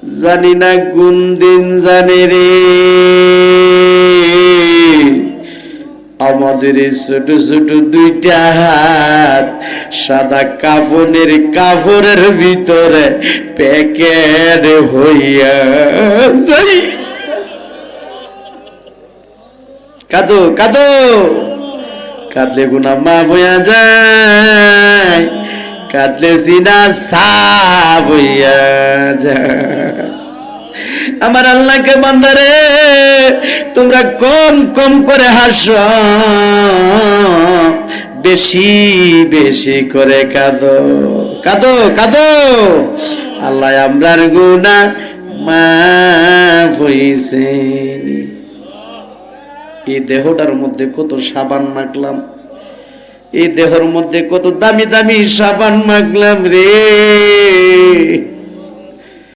জানি না কোন দিন জানে রে আমাদের এই ছোট ছোট দুইটা হাত সাদা কাপড়ের ভিতরে প্যাকেট হইয়া যাই। কাঁদো কাঁদো, কাঁদলে গুনা মাফ হইয়া যায়, কাঁদলে সিনা সাফ হইয়া যায়। আমার আল্লাহকে বান্দারে তোমরা কম কম করে হাসো, বেশি বেশি করে কাঁদো কাঁদো কাঁদো। আল্লাহ আমরার গুনাহ মাফ হইছে। এই দেহটার মধ্যে কত সাবান মাখলাম, এই দেহের মধ্যে কত দামি দামি সাবান মাখলাম রে।